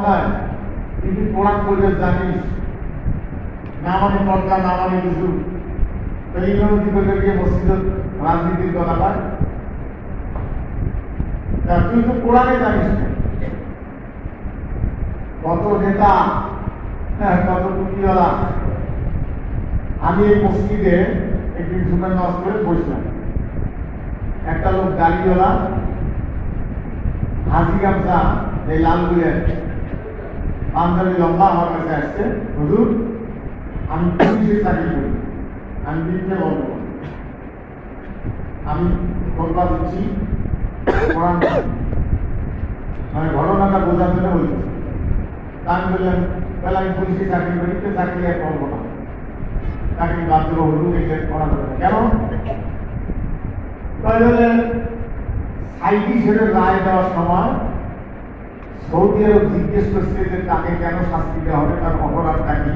নয়, তুই কোরআন পড়ে জানিস না, মানে পর্দা না, মানে কিছু এইভাবে কি করে গিয়ে মসজিদের রাজনীতির কথা পায়? তুই তো কোরআনে জানিস না। কত নেতা, কত টুপিওয়ালা। আমি এই মসজিদে একদিন জুমের নামাজ করে বসলাম, একটা লোক গাড়িওয়ালা হাজি গামছা এই লাল গুলের পাঞ্জাবি লম্বা আমার কাছে আসছে, হুজুর আমি পুলিশের চাকরি করি, আমি মিথ্যে বলবো, আমি খোঁজবা দিচ্ছি কোরআন, মানে ঘটনাটা বোঝার জন্য বলছি। আমি বললাম তাহলে আমি পুলিশের চাকরি করি, তো চাকরি আর করবো না, চাকরি বাদ দেবো, হুজুর এটা করা যাবে না। কেন? তাহলে সাইডি ছেড়ে রায় দেওয়ার সময় সৌদি আরব জিজ্ঞেস করছে যে তাকে কেন শাস্তি দেওয়া হবে, তার অপরাধটা কি।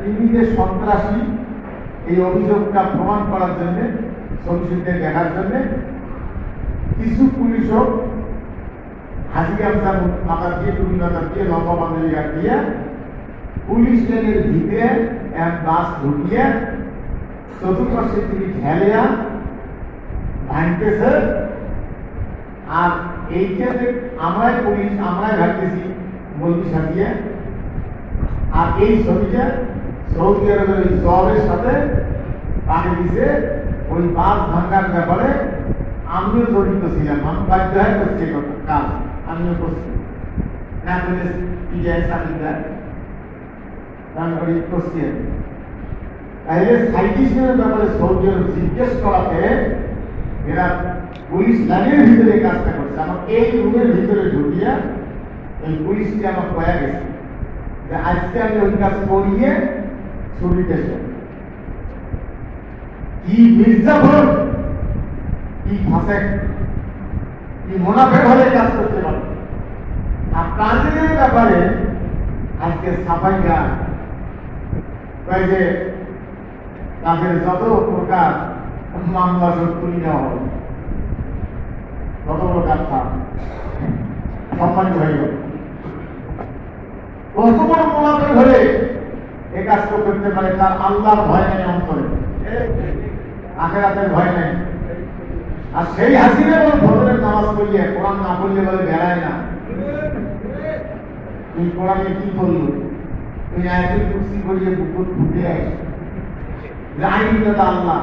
তিনি যে সন্ত্রাসী এই অভিযোগটা প্রমাণ করার জন্য, সন্ত্রাসীদের দেখার জন্য কিছু পুলিশও হাজি গামছা মাথা দিয়ে, টুপি মাথা দিয়ে, লম্বা পাঞ্জাবি গায়ে দিয়ে পুলিশ লাইনের ভিতরে এক বাস ঢুকিয়ে চতুর্পাশে তিনি ঢেলিয়া ভাঙতেছে। আর এইটা যে আমরাই পুলিশ, আমরাই ভাবতেছি বলতে সাজিয়ে। আর এই ছবিটা সৌদি আরবের ওই জবের সাথে পাঠিয়ে দিছে। ওই বাস ভাঙার ব্যাপারে আমিও জড়িত ছিলাম, আমি বাধ্য হয়ে করছি কাজ, আমিও করছি না করলে কি যায় চাকরিদার করছি। তাহলে সাইটিস্টের ব্যাপারে সৌদি আরব জিজ্ঞেস করাতে এরা পুলিশ লাইনের ভিতরে কাজটা করছে। আমার এই রুমের ভিতরে ঢুকিয়া এই পুলিশটি আমার কয়া গেছে যে আজকে আমি ওই কাজ করিয়ে ছুটিতে কি মির্জাফর, কি ফাসেক, কি মুনাফেক হলে কাজ করতে পারে। আর কাজের ব্যাপারে আজকে সাফাই গান যে তাদের যত প্রকার মামলা সব তুলে নেওয়া হবে, কত প্রকার সম্মানিত হয়ে গেল। কত বড় মুনাফেক হলে এ কাজ করতে পারে, তার আল্লাহর ভয় নেই অন্তরে, আখিরাতের ভয় নেই। আর সেই হাসিনে বলে ফজরের নামাজ পড়িয়ে কোরআন না পড়লে বলে বেড়ায় না। তুই কোরআনে কি করলো? তুই আয়াতুল কুরসি পড়িয়ে বুকুর ফুটে আয়, আইনদাতা আল্লাহ